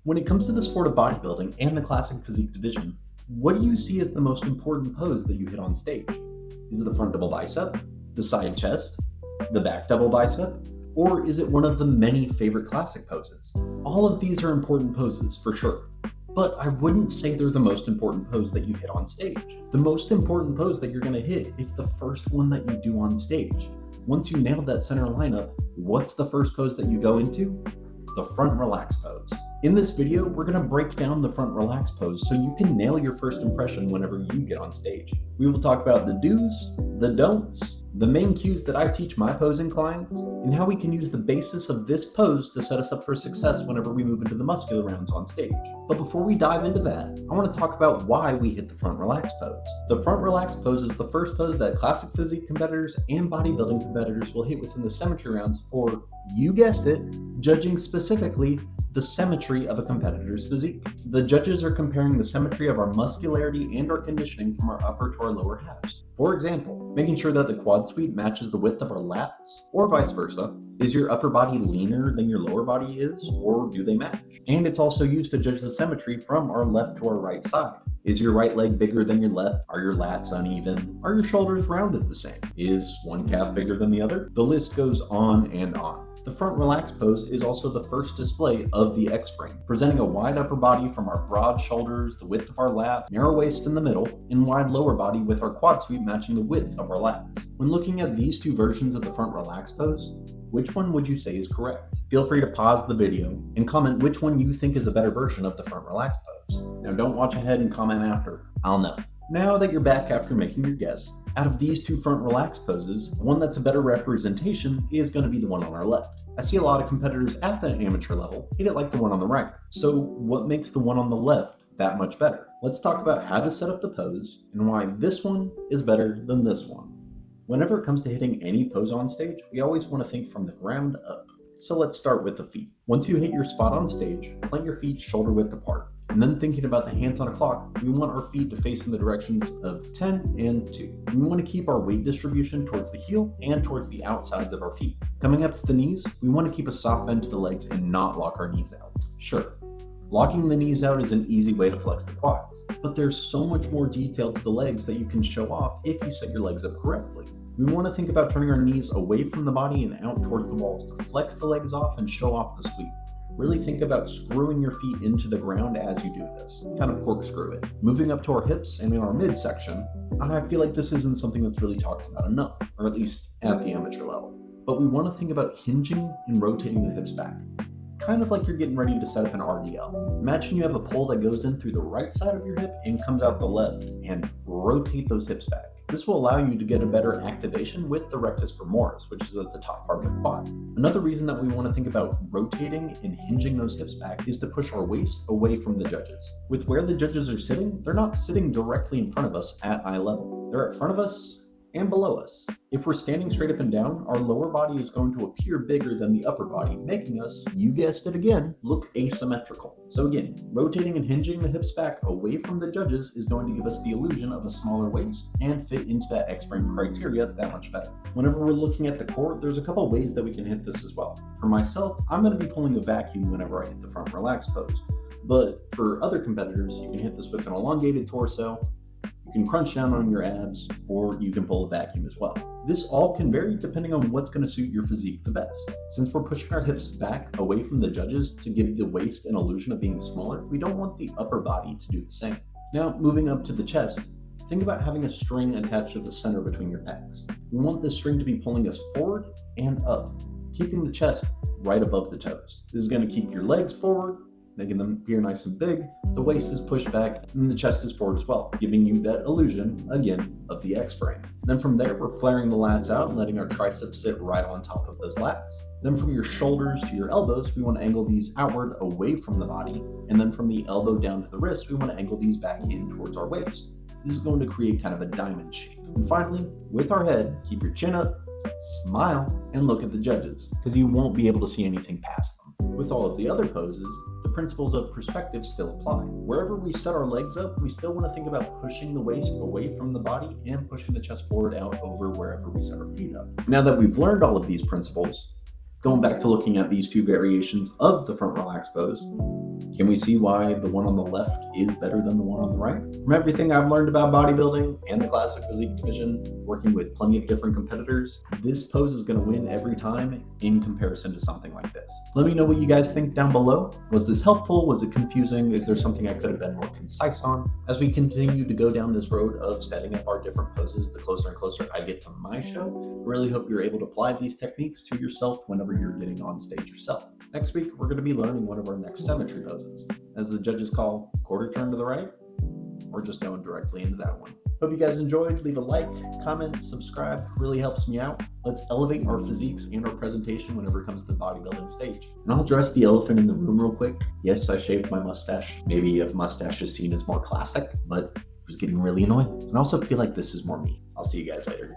When it comes to the sport of bodybuilding and the classic physique division, what do you see as the most important pose that you hit on stage? Is it the front double bicep, the side chest, the back double bicep, or is it one of the many favorite classic poses? All of these are important poses for sure, but I wouldn't say they're the most important pose that you hit on stage. The most important pose that you're going to hit is the first one that you do on stage. Once you nailed that center lineup, what's the first pose that you go into? The front relax pose. In this video, we're going to break down the front relax pose so you can nail your first impression whenever you get on stage. We will talk about the do's, the don'ts, the main cues that I teach my posing clients, and how we can use the basis of this pose to set us up for success whenever we move into the muscular rounds on stage. But before we dive into that, I want to talk about why we hit the front relax pose. The front relax pose is the first pose that classic physique competitors and bodybuilding competitors will hit within the symmetry rounds for, you guessed it, judging specifically the symmetry of a competitor's physique. The judges are comparing the symmetry of our muscularity and our conditioning from our upper to our lower halves. For example, making sure that the quad sweep matches the width of our lats, or vice versa. Is your upper body leaner than your lower body is, or do they match? And it's also used to judge the symmetry from our left to our right side. Is your right leg bigger than your left? Are your lats uneven? Are your shoulders rounded the same? Is one calf bigger than the other? The list goes on and on. The front relax pose is also the first display of the X-frame, presenting a wide upper body from our broad shoulders, the width of our lats, narrow waist in the middle, and wide lower body with our quad sweep matching the width of our lats. When looking at these two versions of the front relax pose, which one would you say is correct? Feel free to pause the video and comment which one you think is a better version of the front relax pose. Now don't watch ahead and comment after, I'll know. Now that you're back after making your guess, out of these two front relax poses, one that's a better representation is going to be the one on our left. I see a lot of competitors at the amateur level hit it like the one on the right. So what makes the one on the left that much better? Let's talk about how to set up the pose and why this one is better than this one. Whenever it comes to hitting any pose on stage, we always want to think from the ground up. So let's start with the feet. Once you hit your spot on stage, plant your feet shoulder width apart. And then thinking about the hands on a clock, we want our feet to face in the directions of 10 and 2. We want to keep our weight distribution towards the heel and towards the outsides of our feet. Coming up to the knees, we want to keep a soft bend to the legs and not lock our knees out. Sure, locking the knees out is an easy way to flex the quads, but there's so much more detail to the legs that you can show off if you set your legs up correctly. We want to think about turning our knees away from the body and out towards the walls to flex the legs off and show off the sweep. Really think about screwing your feet into the ground as you do this. Kind of corkscrew it. Moving up to our hips and in our midsection, I feel like this isn't something that's really talked about enough, or at least at the amateur level. But we want to think about hinging and rotating the hips back. Kind of like you're getting ready to set up an RDL. Imagine you have a pole that goes in through the right side of your hip and comes out the left, and rotate those hips back. This will allow you to get a better activation with the rectus femoris, which is at the top part of the quad. Another reason that we want to think about rotating and hinging those hips back is to push our waist away from the judges. With where the judges are sitting, they're not sitting directly in front of us at eye level. They're in front of us and below us. If we're standing straight up and down, our lower body is going to appear bigger than the upper body, making us, you guessed it again, look asymmetrical. So again, rotating and hinging the hips back away from the judges is going to give us the illusion of a smaller waist and fit into that X-frame criteria that much better. Whenever we're looking at the core, there's a couple ways that we can hit this as well. For myself, I'm going to be pulling a vacuum whenever I hit the front relax pose. But for other competitors, you can hit this with an elongated torso, you can crunch down on your abs, or you can pull a vacuum as well. This all can vary depending on what's going to suit your physique the best. Since we're pushing our hips back away from the judges to give the waist an illusion of being smaller, we don't want the upper body to do the same. Now, moving up to the chest, think about having a string attached to the center between your pecs. We want this string to be pulling us forward and up, keeping the chest right above the toes. This is going to keep your legs forward, making them appear nice and big. The waist is pushed back and the chest is forward as well, giving you that illusion, again, of the X-frame. Then from there, we're flaring the lats out and letting our triceps sit right on top of those lats. Then from your shoulders to your elbows, we want to angle these outward away from the body. And then from the elbow down to the wrist, we want to angle these back in towards our waist. This is going to create kind of a diamond shape. And finally, with our head, keep your chin up, smile, and look at the judges, because you won't be able to see anything past them. With all of the other poses, the principles of perspective still apply. Wherever we set our legs up, we still want to think about pushing the waist away from the body and pushing the chest forward out over wherever we set our feet up. Now that we've learned all of these principles, Going back to looking at these two variations of the front relaxed pose, can we see why the one on the left is better than the one on the right? From everything I've learned about bodybuilding and the classic physique division, working with plenty of different competitors, this pose is going to win every time in comparison to something like this. Let me know what you guys think down below. Was this helpful? Was it confusing? Is there something I could have been more concise on? As we continue to go down this road of setting up our different poses, the closer and closer I get to my show, I really hope you're able to apply these techniques to yourself whenever you're getting on stage yourself. Next week, we're going to be learning one of our next symmetry poses. As the judges call, quarter turn to the right, we're just going directly into that one. Hope you guys enjoyed. Leave a like, comment, subscribe. Really helps me out. Let's elevate our physiques and our presentation whenever it comes to the bodybuilding stage. And I'll address the elephant in the room real quick. Yes, I shaved my mustache. Maybe a mustache is seen as more classic, but it was getting really annoying. And I also feel like this is more me. I'll see you guys later.